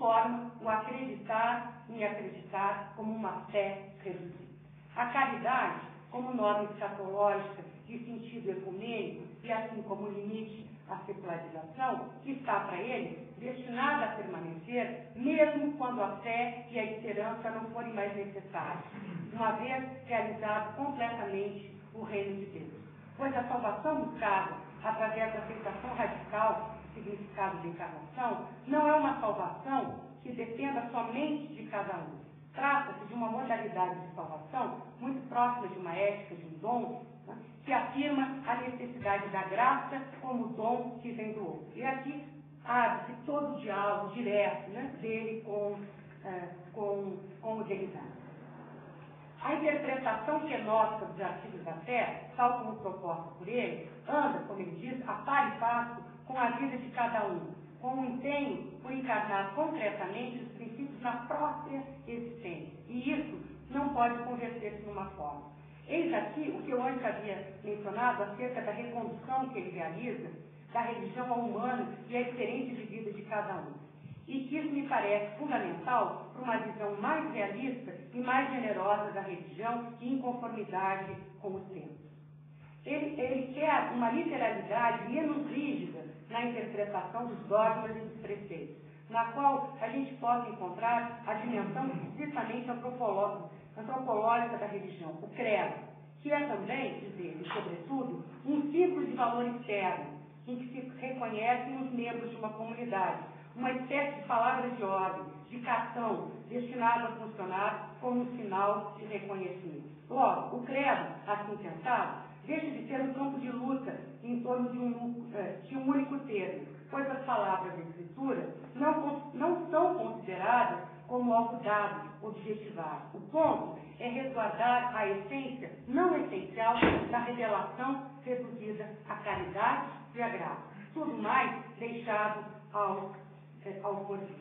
conforma o acreditar em acreditar como uma fé reduzida. A caridade, como norma escatológica de sentido ecumênico e assim como limite à secularização, está para ele destinada a permanecer mesmo quando a fé e a esperança não forem mais necessárias, uma vez realizado completamente o reino de Deus. Pois a salvação buscada através da aceitação radical do significado da encarnação não é uma salvação que dependa somente de cada um. Trata-se de uma modalidade de salvação muito próxima de uma ética, de um dom, né, que afirma a necessidade da graça como dom que vem do outro. E aqui abre-se todo o diálogo direto, né, dele com o deidade. A interpretação gnóstica dos artigos da fé, tal como proposta por ele, anda, como ele diz, a par e passo com a vida de cada um, com o empenho por encarnar concretamente os princípios na própria existência. E isso não pode converter-se numa forma. Eis aqui o que eu antes havia mencionado acerca da recondução que ele realiza da religião ao humano e à experiência de vida de cada um. E que isso me parece fundamental para uma visão mais realista e mais generosa da religião e em conformidade com os tempos. Ele quer uma literalidade menos rígida na interpretação dos dogmas e dos preceitos, na qual a gente possa encontrar a dimensão estritamente antropológica da religião, o credo, que é também, diz ele, sobretudo, um símbolo de valor externo, em que se reconhecem os membros de uma comunidade, uma espécie de palavra de ordem, de cartão, destinado a funcionar como um sinal de reconhecimento. Logo, o credo, assim pensado, deixa de ser um campo de luta em torno de um único termo, pois as palavras da Escritura não são consideradas como algo dado, objetivado. O ponto é resguardar a essência não essencial da revelação reduzida à caridade e à graça. Tudo mais deixado ao porvir.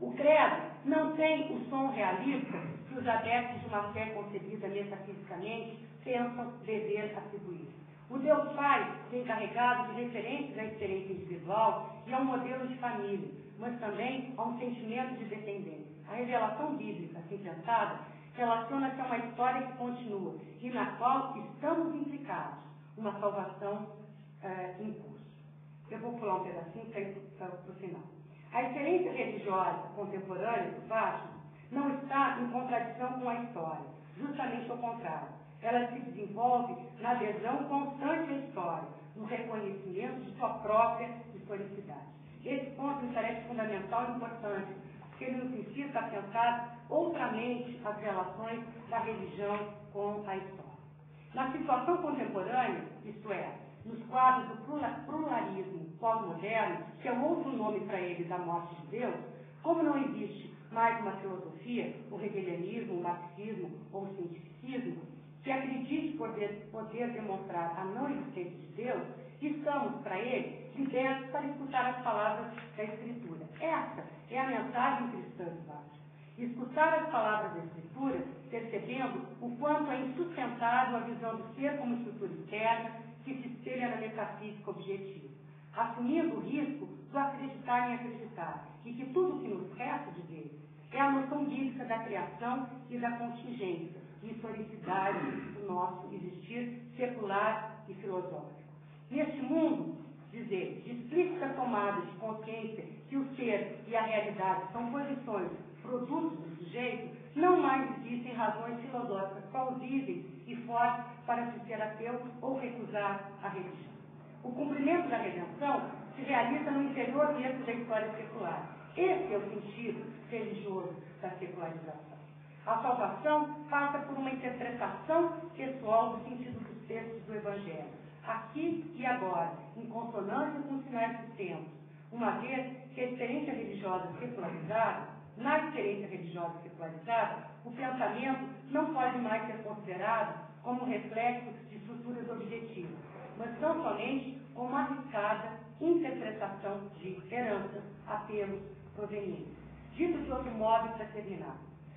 O credo não tem o som realista que os adeptos de uma fé concebida metafisicamente pensam dever atribuir. O Deus Pai vem carregado de referências à experiência individual e a um modelo de família, mas também a um sentimento de dependência. A revelação bíblica, assim pensada, relaciona-se a uma história que continua e na qual estamos implicados, uma salvação em curso. Eu vou pular um pedacinho para o final. A experiência religiosa contemporânea do Fátima não está em contradição com a história, justamente ao contrário. Ela se desenvolve na adesão constante à história, no reconhecimento de sua própria historicidade. Esse ponto me parece fundamental e importante, porque ele nos incita a pensar outramente as relações da religião com a história. Na situação contemporânea, isto é, nos quadros do pluralismo pós-moderno, que é o outro nome para ele da morte de Deus, como não existe mais uma filosofia, o hegelianismo, o marxismo ou o cientificismo, que acredite poder demonstrar a não existência de Deus, estamos, para ele, libertos para escutar as palavras da Escritura. Essa é a mensagem cristã de Fátima. Escutar as palavras da Escritura, percebendo o quanto é insustentável a visão do ser como estrutura externa que se espelha na metafísica objetiva, assumindo o risco do acreditar em acreditar, e que tudo o que nos resta dizer é a noção bíblica da criação e da contingência, de historicidade do nosso existir secular e filosófico. Neste mundo, diz ele, de explícita tomada de consciência que o ser e a realidade são posições, produtos do sujeito, não mais existem razões filosóficas plausíveis e fortes para se ser ateu ou recusar a religião. O cumprimento da redenção se realiza no interior mesmo da história secular. Esse é o sentido religioso da secularização. A salvação passa por uma interpretação pessoal do sentido dos textos do Evangelho, aqui e agora, em consonância com os sinais dos tempos, uma vez que a experiência religiosa secularizada, na experiência religiosa secularizada, o pensamento não pode mais ser considerado como reflexo de estruturas objetivas, mas tão somente como uma arriscada interpretação de heranças, apelos, provenientes. Dito de outro modo, para terminar,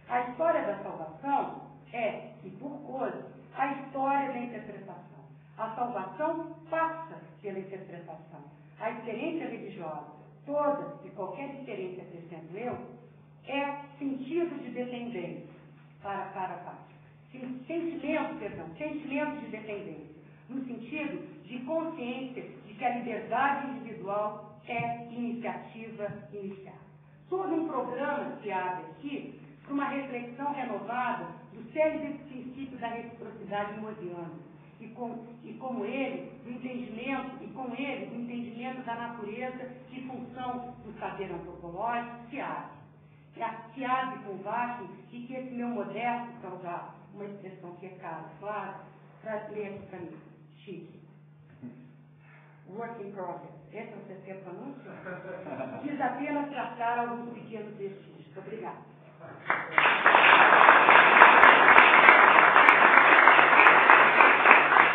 a história da salvação é, e por coisa, a história da interpretação. A salvação passa pela interpretação. A experiência religiosa, toda e qualquer diferença, acrescento eu, é sentido de dependência para a parte. Sentimento de dependência, no sentido de consciência de que a liberdade individual é iniciativa inicial. Todo um programa que abre aqui para uma reflexão renovada do célebre princípio da reciprocidade mosiana. E com ele, do entendimento da natureza e função do saber antropológico se abre. Se abre com Vasco e que esse meu modesto, para usar uma expressão que é cara, claro, ler para mim, chique. Work in progress. Esse é o terceiro pronúncio? Quis apenas tratar alguns pequenos vestígios. Obrigada.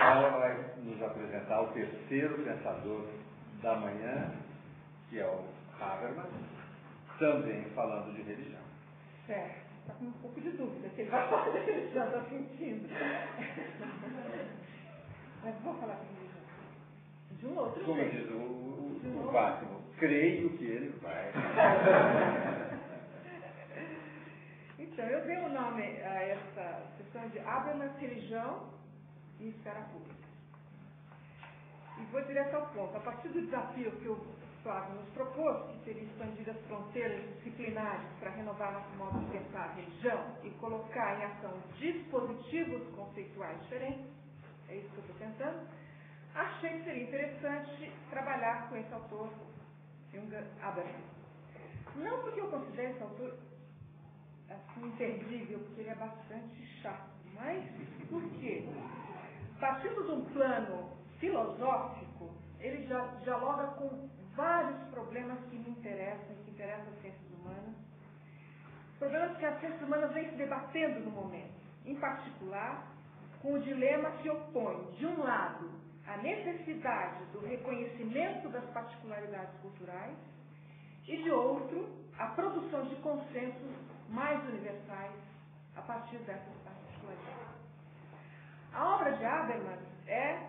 Ela vai nos apresentar o terceiro pensador da manhã, que é o Habermas, também falando de religião. Certo, está com um pouco de dúvida se ele vai falar de religião, está sentindo. Mas vou falar de religião. De um outro Como jeito. diz o Váximo, creio que ele vai. Então, eu dei o nome a essa sessão de Habermas, religião e esfera pública. E vou direto ao ponto. A partir do desafio que o Flávio nos propôs, que seria expandir as fronteiras disciplinares para renovar nosso modo de pensar a religião e colocar em ação dispositivos conceituais diferentes, é isso que eu estou tentando, achei que seria interessante trabalhar com esse autor, Jürgen Habermas. Não porque eu considero esse autor assim, imperdível, porque ele é bastante chato, mas porque, partindo de um plano filosófico, ele já dialoga com vários problemas que me interessam, que interessam as ciências humanas, problemas que as ciências humanas vêm se debatendo no momento, em particular, com o dilema que opõe, de um lado, a necessidade do reconhecimento das particularidades culturais e, de outro, a produção de consensos mais universais a partir dessas particularidades. A obra de Habermas é,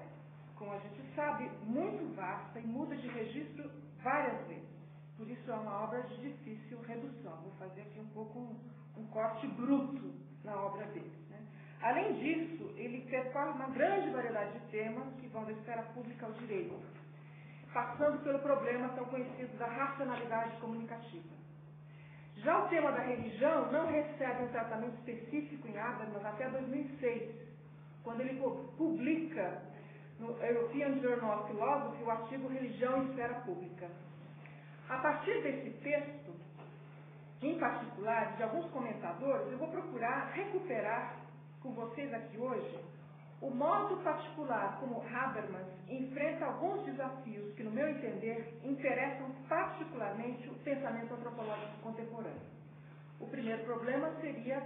como a gente sabe, muito vasta e muda de registro várias vezes. Por isso é uma obra de difícil redução. Vou fazer aqui um pouco um corte bruto na obra dele. Né? Além disso, ele percorre uma grande variedade de temas que vão da esfera pública ao direito, passando pelo problema tão conhecido da racionalidade comunicativa. Já o tema da religião não recebe um tratamento específico em Habermas até 2006, quando ele publica no European Journal of Philosophy o artigo Religião e Esfera Pública. A partir desse texto, em particular, de alguns comentadores, eu vou procurar recuperar com vocês aqui hoje o modo particular como Habermas enfrenta alguns desafios que, no meu entender, interessam particularmente o pensamento antropológico contemporâneo. O primeiro problema seria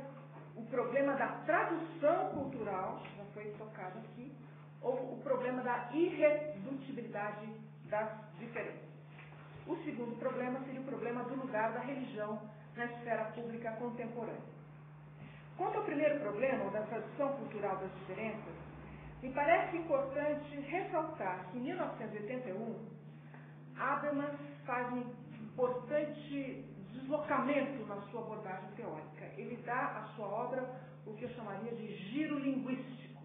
o problema da tradução cultural, já foi tocado aqui, ou o problema da irredutibilidade das diferenças. O segundo problema seria o problema do lugar da religião na esfera pública contemporânea. Quanto ao primeiro problema, o da tradução cultural das diferenças, me parece importante ressaltar que em 1981, Habermas faz um importante deslocamento na sua abordagem teórica. Ele dá à sua obra o que eu chamaria de giro linguístico.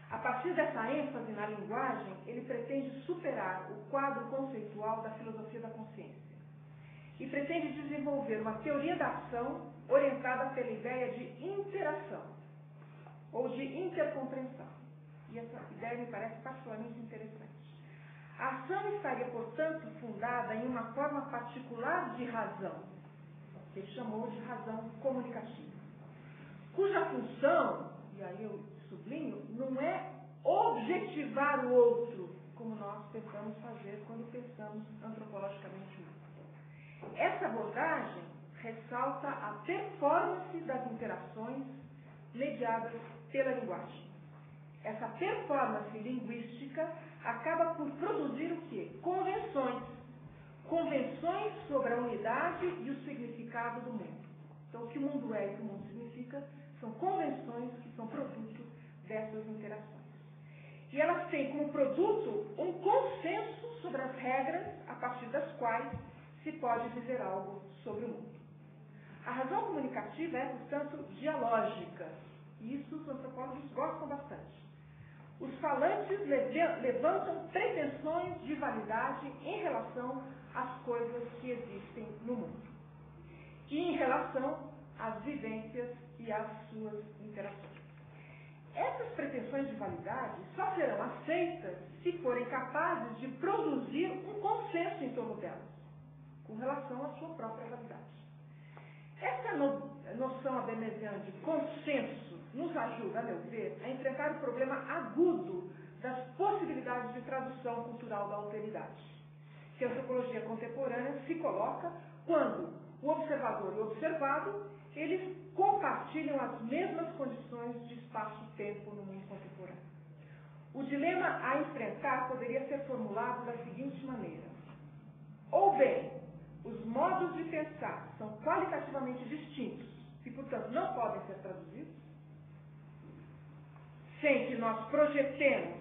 A partir dessa ênfase na linguagem, ele pretende superar o quadro conceitual da filosofia da consciência e pretende desenvolver uma teoria da ação orientada pela ideia de interação ou de intercompreensão. E essa ideia me parece particularmente interessante. A ação estaria, portanto, fundada em uma forma particular de razão, que ele chamou de razão comunicativa, cuja função, e aí eu sublinho, não é objetivar o outro, como nós tentamos fazer quando pensamos antropologicamente o outro. Essa abordagem ressalta a performance das interações mediadas pela linguagem. Essa performance linguística acaba por produzir o quê? Convenções. Convenções sobre a unidade e o significado do mundo. Então, o que o mundo é e o que o mundo significa são convenções que são produto dessas interações. E elas têm como produto um consenso sobre as regras a partir das quais se pode dizer algo sobre o mundo. A razão comunicativa é, portanto, dialógica. E isso os antropólogos gostam bastante. Os falantes levantam pretensões de validade em relação às coisas que existem no mundo. E em relação às vivências e às suas interações. Essas pretensões de validade só serão aceitas se forem capazes de produzir um consenso em torno delas, com relação à sua própria validade. Essa noção habermasiana de consenso nos ajuda, a meu ver, a enfrentar o problema agudo das possibilidades de tradução cultural da alteridade, que a antropologia contemporânea se coloca quando o observador e o observado, eles compartilham as mesmas condições de espaço-tempo no mundo contemporâneo. O dilema a enfrentar poderia ser formulado da seguinte maneira. Ou bem, os modos de pensar são qualitativamente distintos e, portanto, não podem ser traduzidos, sem que nós projetemos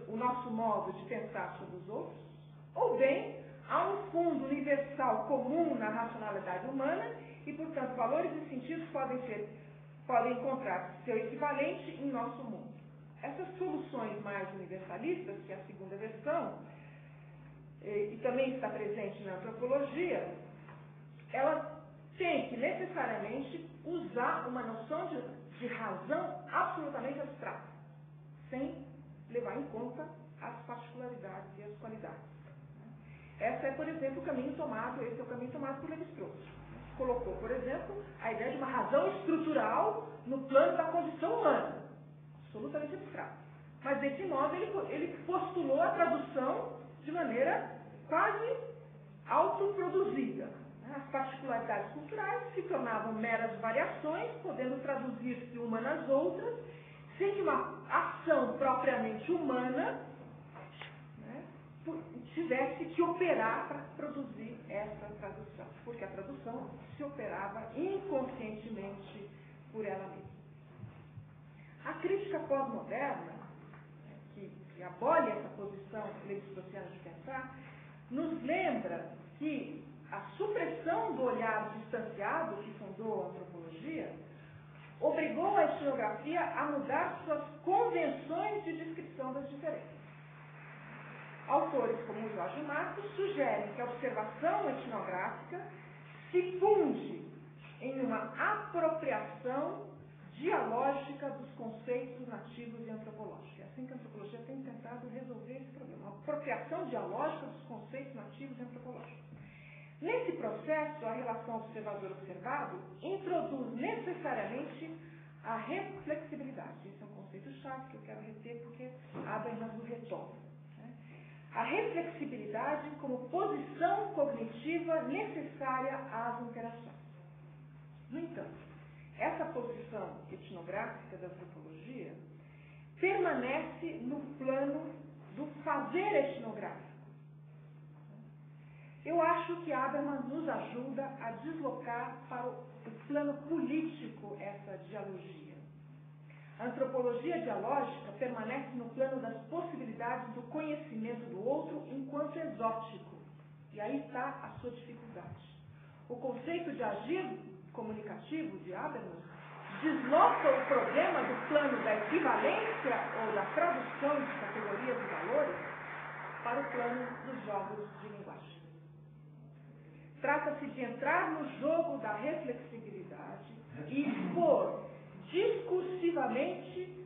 o nosso modo de pensar sobre os outros, ou bem, há um fundo universal comum na racionalidade humana e, portanto, valores e sentidos podem encontrar seu equivalente em nosso mundo. Essas soluções mais universalistas, que é a segunda versão, e também está presente na antropologia, ela tem que necessariamente usar uma noção de razão absolutamente abstrata, sem levar em conta as particularidades e as qualidades. Esse é o caminho tomado por Lévi-Strauss. Colocou, por exemplo, a ideia de uma razão estrutural no plano da condição humana, absolutamente abstrata. Mas, desse modo, ele postulou a tradução de maneira quase autoproduzida. As particularidades culturais se tornavam meras variações, podendo traduzir-se uma nas outras, sem que uma ação propriamente humana tivesse que operar para produzir essa tradução, porque a tradução se operava inconscientemente por ela mesma. A crítica pós-moderna, que abole essa posição levi-straussiana de pensar, nos lembra que a supressão do olhar distanciado que fundou a antropologia obrigou a etnografia a mudar suas convenções de descrição das diferenças. Autores como Jorge Marcos sugerem que a observação etnográfica se funde em uma apropriação dialógica dos conceitos nativos e antropológicos. É assim que a antropologia tem tentado resolver esse problema, a apropriação dialógica dos conceitos nativos e antropológicos. Nesse processo, a relação observador-observado introduz necessariamente a reflexibilidade. Esse é um conceito-chave que eu quero reter porque Habermas o retoma. A reflexibilidade como posição cognitiva necessária às interações. No entanto, essa posição etnográfica da antropologia permanece no plano do fazer etnográfico. Eu acho que Habermas nos ajuda a deslocar para o plano político essa dialogia. A antropologia dialógica permanece no plano das possibilidades do conhecimento do outro enquanto exótico. E aí está a sua dificuldade. O conceito de agir comunicativo de Habermas desloca o problema do plano da equivalência ou da tradução de categorias e valores para o plano dos jogos de linguagem. Trata-se de entrar no jogo da reflexibilidade e expor discursivamente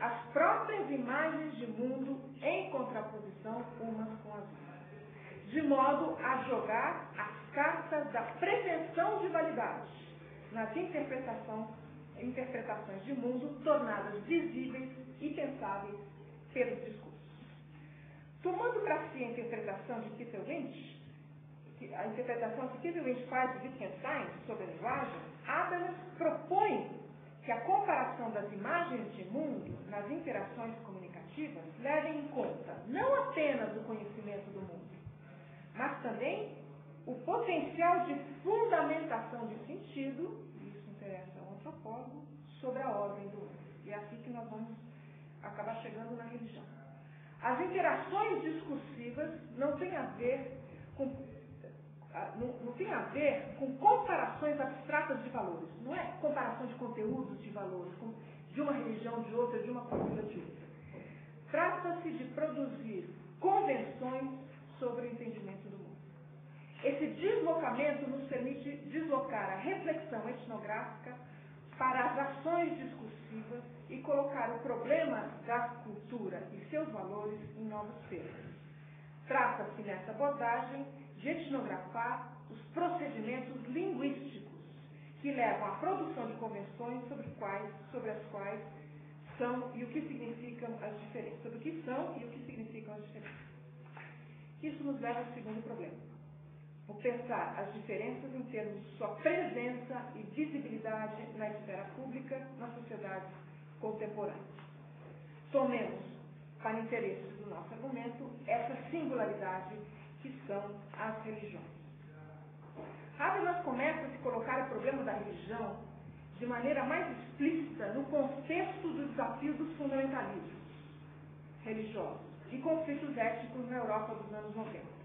as próprias imagens de mundo em contraposição umas com as outras, de modo a jogar as cartas da pretensão de validade nas interpretações de mundo tornadas visíveis e pensáveis pelos discursos. Tomando para si a interpretação de Peter Winch, a interpretação que Peter Winch faz de Wittgenstein sobre a linguagem, Habermas propõe que a comparação das imagens de mundo nas interações comunicativas leve em conta não apenas o conhecimento do mundo, mas também o potencial de fundamentação de sentido, e isso interessa ao antropólogo, sobre a ordem do mundo. E é assim que nós vamos acabar chegando na religião. As interações discursivas não têm a ver com não tem a ver com comparações abstratas de valores. Não é comparação de conteúdos de valores, de uma religião de outra, de uma cultura de outra. Trata-se de produzir convenções sobre o entendimento do mundo. Esse deslocamento nos permite deslocar a reflexão etnográfica para as ações discursivas e colocar o problema da cultura e seus valores em novos termos. Trata-se, nessa abordagem, de etnografar os procedimentos linguísticos que levam à produção de convenções sobre as quais são e o que significam as diferenças. Sobre o que são e o que significam as diferenças. Isso nos leva ao segundo problema. O pensar as diferenças em termos de sua presença e visibilidade na esfera pública, nas sociedades contemporâneas. Tomemos, para interesses do nosso argumento, essa singularidade que são as religiões. Habermas começa a se colocar o problema da religião de maneira mais explícita no contexto do desafio dos fundamentalismos religiosos e conflitos étnicos na Europa dos anos 90.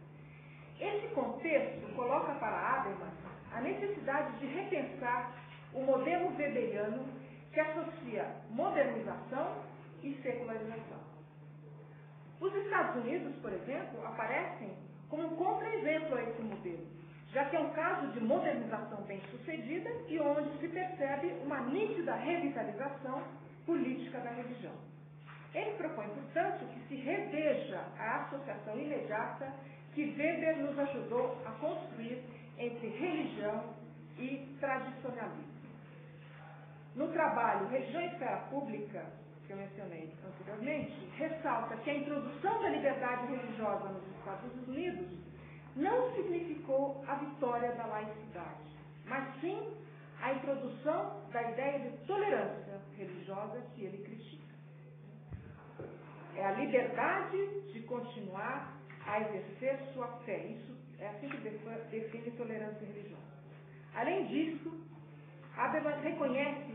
Esse contexto coloca para Habermas a necessidade de repensar o modelo weberiano que associa modernização e secularização. Os Estados Unidos, por exemplo, aparecem como um contra-exemplo a esse modelo, já que é um caso de modernização bem-sucedida e onde se percebe uma nítida revitalização política da religião. Ele propõe, portanto, que se reveja a associação imediata que Weber nos ajudou a construir entre religião e tradicionalismo. No trabalho Religião e Esfera Pública, que eu mencionei anteriormente, ressalta que a introdução da liberdade religiosa nos Estados Unidos não significou a vitória da laicidade, mas sim a introdução da ideia de tolerância religiosa que ele critica. É a liberdade de continuar a exercer sua fé. Isso é assim que define tolerância religiosa. Além disso, Habermas reconhece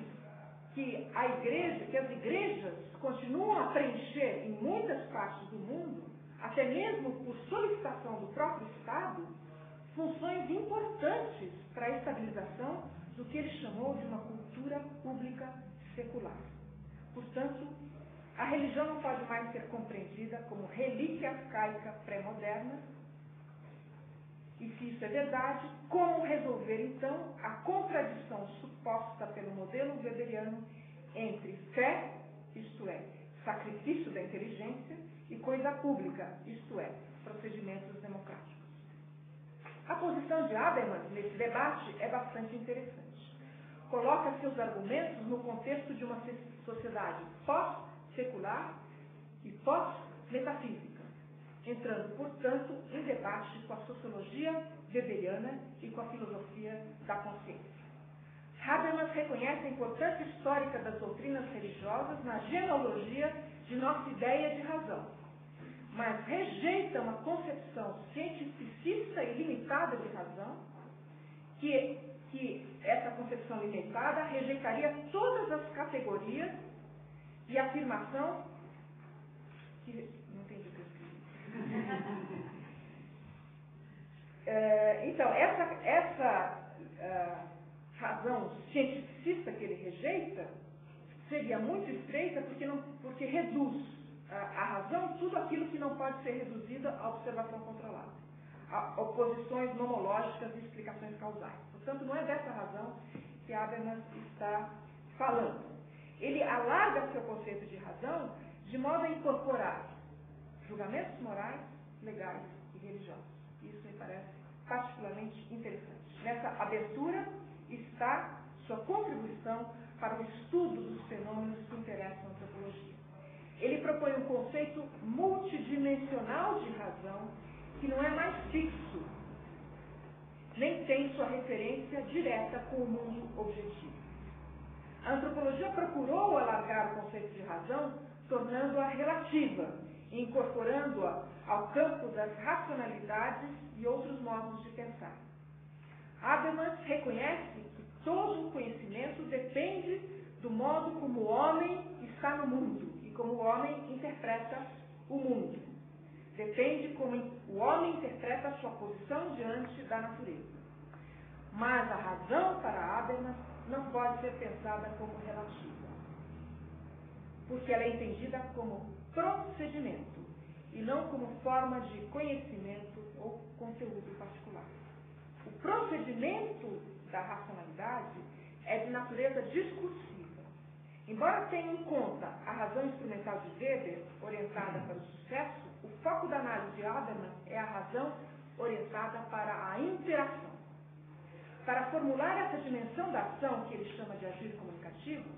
que as igrejas continuam a preencher em muitas partes do mundo, até mesmo por solicitação do próprio Estado, funções importantes para a estabilização do que ele chamou de uma cultura pública secular. Portanto, a religião não pode mais ser compreendida como relíquia arcaica pré-moderna. E se isso é verdade, como resolver então a contradição suposta pelo modelo weberiano entre fé, isto é, sacrifício da inteligência, e coisa pública, isto é, procedimentos democráticos? A posição de Habermas nesse debate é bastante interessante. Coloca seus argumentos no contexto de uma sociedade pós-secular e pós-metafísica, entrando, portanto, em debate com a sociologia weberiana e com a filosofia da consciência. Habermas reconhece a importância histórica das doutrinas religiosas na genealogia de nossa ideia de razão, mas rejeita uma concepção cientificista e limitada de razão, que essa concepção limitada rejeitaria todas as categorias e afirmação que... Não entendi o que eu escrevi. Então, essa razão cientificista que ele rejeita seria muito estreita porque reduz a razão tudo aquilo que não pode ser reduzido à observação controlada, a oposições nomológicas e explicações causais. Portanto, não é dessa razão que Habermas está falando. Ele alarga seu conceito de razão de modo a incorporar julgamentos morais, legais e religiosos. Isso me parece particularmente interessante. Nessa abertura está sua contribuição para o estudo dos fenômenos que interessam a antropologia. Ele propõe um conceito multidimensional de razão que não é mais fixo, nem tem sua referência direta com o mundo objetivo. A antropologia procurou alargar o conceito de razão, tornando-a relativa e incorporando-a ao campo das racionalidades e outros modos de pensar. Habermas reconhece que todo o conhecimento depende do modo como o homem está no mundo e como o homem interpreta o mundo. depende como o homem interpreta a sua posição diante da natureza. Mas a razão para Habermas não pode ser pensada como relativa, porque ela é entendida como procedimento e não como forma de conhecimento ou conteúdo particular. O procedimento da racionalidade é de natureza discursiva. Embora tenha em conta a razão instrumental de Weber, orientada para o sucesso, o foco da análise de Habermas é a razão orientada para a interação. Para formular essa dimensão da ação, que ele chama de agir comunicativo,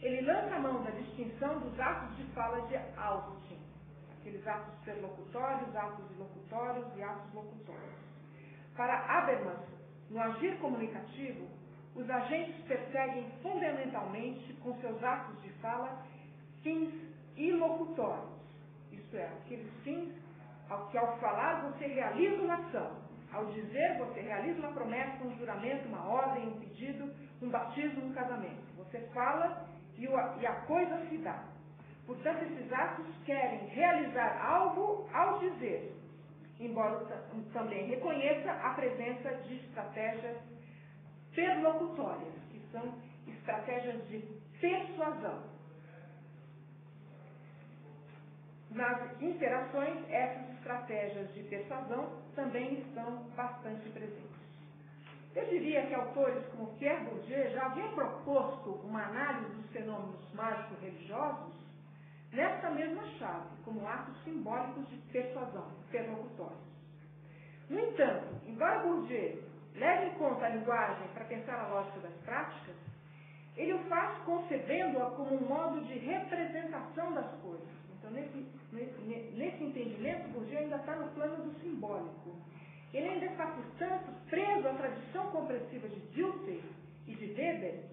ele lança a mão da distinção dos atos de fala de Austin, aqueles atos perlocutórios, atos ilocutórios e atos locutórios. Para Habermas, no agir comunicativo, os agentes perseguem fundamentalmente com seus atos de fala fins ilocutórios, isto é, aqueles fins que ao falar você realiza uma ação, ao dizer você realiza uma promessa, um juramento, uma ordem, um pedido, um batismo, um casamento. Você fala e a coisa se dá. Portanto, esses atos querem realizar algo ao dizer, embora também reconheça a presença de estratégias perlocutórias, que são estratégias de persuasão. Nas interações, essas estratégias de persuasão também estão bastante presentes. Eu diria que autores como Pierre Bourdieu já haviam proposto uma análise dos fenômenos mágico-religiosos nesta mesma chave, como atos simbólicos de persuasão, perlocutórios. No entanto, embora Bourdieu leve em conta a linguagem para pensar a lógica das práticas, ele o faz concebendo-a como um modo de representação das coisas. Então, nesse entendimento, Bourdieu ainda está no plano do simbólico. Ele ainda está, portanto, preso à tradição compreensiva de Dilthey e de Weber,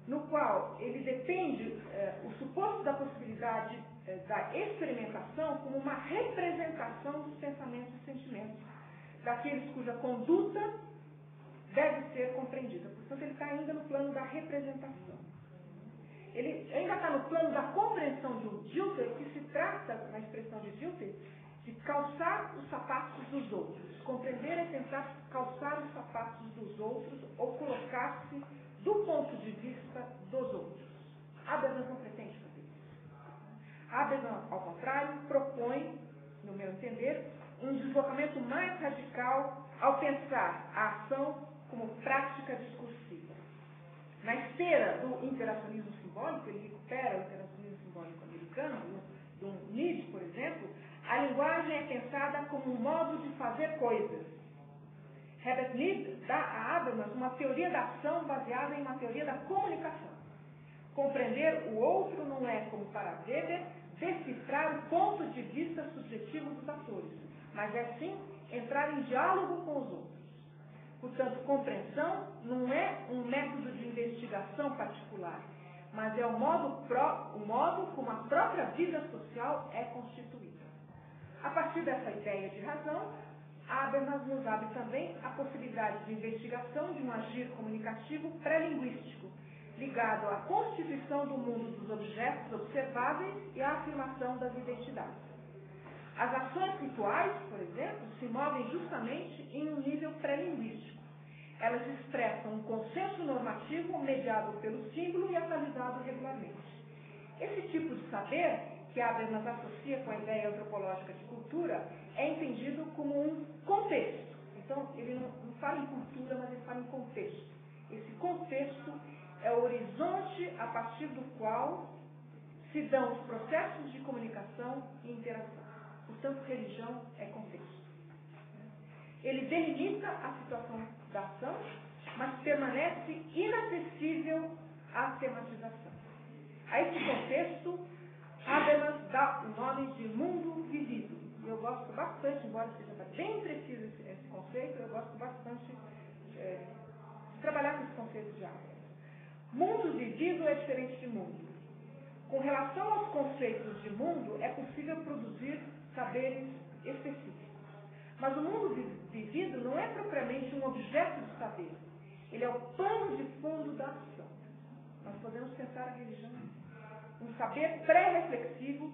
no qual ele defende o suposto da possibilidade da experimentação como uma representação dos pensamentos e sentimentos daqueles cuja conduta deve ser compreendida. Portanto, ele está ainda no plano da representação. Ele ainda está no plano da compreensão de Dilthey, que se trata, na expressão de Dilthey, de calçar os sapatos dos outros. Compreender é tentar calçar os sapatos dos outros ou colocar-se do ponto de vista dos outros. Habermas não pretende fazer isso. Habermas, ao contrário, propõe, no meu entender, um deslocamento mais radical ao pensar a ação como prática discursiva. Na esteira do interacionismo simbólico, ele recupera o interacionismo simbólico americano, do Nietzsche, por exemplo, a linguagem é pensada como um modo de fazer coisas. Herbert Nietzsche dá a Habermas uma teoria da ação baseada em uma teoria da comunicação. Compreender o outro não é, como para Weber, decifrar o ponto de vista subjetivo dos atores, mas é sim entrar em diálogo com os outros. Portanto, compreensão não é um método de investigação particular, mas é o modo como a própria vida social é constituída. A partir dessa ideia de razão, Habermas nos abre também a possibilidade de investigação de um agir comunicativo pré-linguístico, ligado à constituição do mundo dos objetos observáveis e à afirmação das identidades. As ações rituais, por exemplo, se movem justamente em um nível pré-linguístico. Elas expressam um consenso normativo mediado pelo símbolo e atualizado regularmente. Esse tipo de saber, que Habermas associa com a ideia antropológica de cultura, é entendido como um contexto. Então, ele não fala em cultura, mas ele fala em contexto. Esse contexto é o horizonte a partir do qual se dão os processos de comunicação e interação. Portanto, religião é contexto. Ele delimita a situação da ação, mas permanece inacessível à tematização. A esse contexto, Habermas dá o nome de mundo vivido. E eu gosto bastante, embora seja bem preciso esse conceito, eu gosto bastante de trabalhar com esse conceito de Habermas. Mundo vivido é diferente de mundo. Com relação aos conceitos de mundo, é possível produzir saberes específicos. Mas o mundo vivido não é propriamente um objeto de saber. Ele é o pano de fundo da ação. Nós podemos pensar a religião um saber pré-reflexivo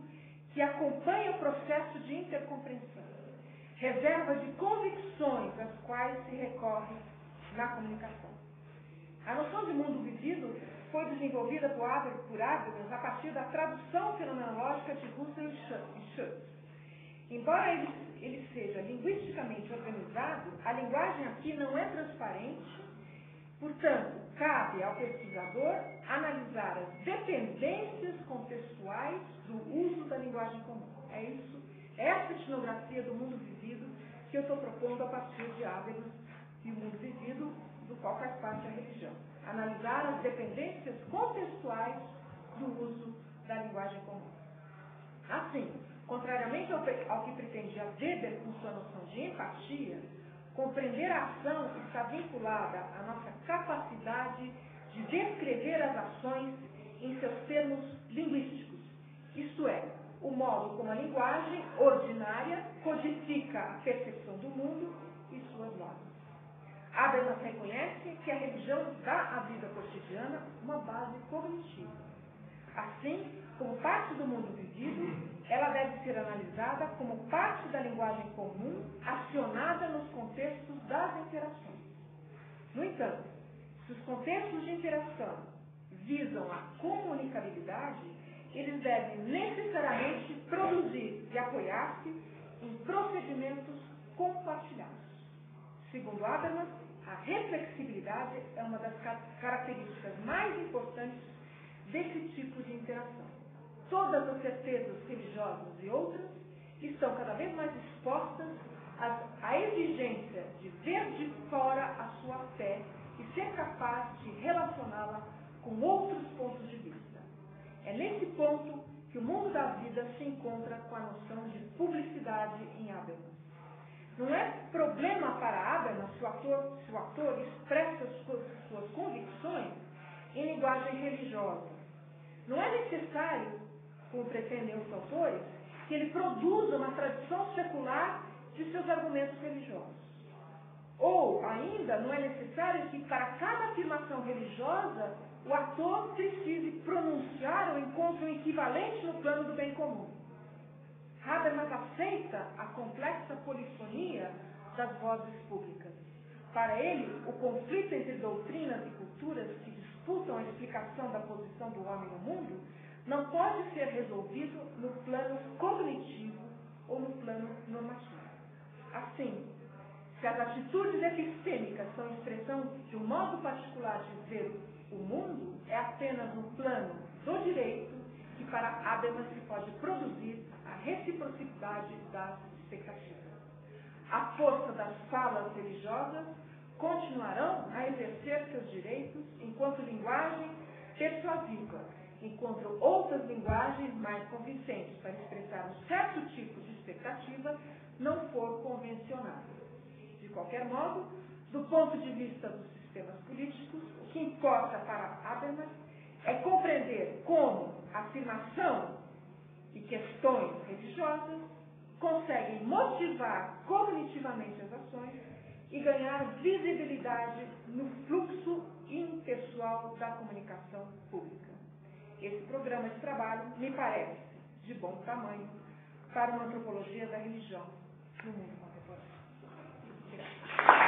que acompanha o processo de intercompreensão, reserva de convicções às quais se recorre na comunicação. A noção de mundo vivido foi desenvolvida por Habermas a partir da tradução fenomenológica de Russell e Schutz. Embora ele seja linguisticamente organizado, a linguagem aqui não é transparente, portanto, cabe ao pesquisador analisar as dependências contextuais do uso da linguagem comum. É isso, essa etnografia do mundo vivido que eu estou propondo a partir de Habermas e o mundo vivido, do qual faz parte a religião. Analisar as dependências contextuais do uso da linguagem comum. Assim, contrariamente ao que pretendia Weber com sua noção de empatia, compreender a ação está vinculada à nossa capacidade de descrever as ações em seus termos linguísticos, isto é, o modo como a linguagem ordinária codifica a percepção do mundo e suas normas. Habermas reconhece que a religião dá à vida cotidiana uma base cognitiva. Assim, como parte do mundo vivido, ela deve ser analisada como parte da linguagem comum acionada nos contextos das interações. No entanto, se os contextos de interação visam a comunicabilidade, eles devem necessariamente produzir e apoiar-se em procedimentos compartilhados. Segundo Habermas, a reflexibilidade é uma das características mais importantes desse tipo de interação. Todas as certezas religiosas e outras estão cada vez mais expostas à exigência de ver de fora a sua fé e ser capaz de relacioná-la com outros pontos de vista. É nesse ponto que o mundo da vida se encontra com a noção de publicidade em Habermas. Não é problema para Habermas se o ator expressa suas convicções em linguagem religiosa. Não é necessário, como pretendem os autores, que ele produza uma tradição secular de seus argumentos religiosos. Ou, ainda, não é necessário que, para cada afirmação religiosa, o ator precise pronunciar ou encontre um equivalente no plano do bem comum. Habermas aceita a complexa polifonia das vozes públicas. Para ele, o conflito entre doutrinas e culturas que disputam a explicação da posição do homem no mundo não pode ser resolvido no plano cognitivo ou no plano normativo. Assim, se as atitudes epistêmicas são expressão de um modo particular de ver o mundo, é apenas no plano do direito que para Habermas se pode produzir a reciprocidade das expectativas. A força das falas religiosas continuarão a exercer seus direitos enquanto linguagem persuasiva, enquanto outras linguagens mais convincentes para expressar um certo tipo de expectativa não for convencionada. De qualquer modo, do ponto de vista dos sistemas políticos, o que importa para Habermas é compreender como a afirmação e questões religiosas conseguem motivar cognitivamente as ações e ganhar visibilidade no fluxo impessoal da comunicação pública. Esse programa de trabalho me parece de bom tamanho para uma antropologia da religião no mundo contemporâneo. Obrigada.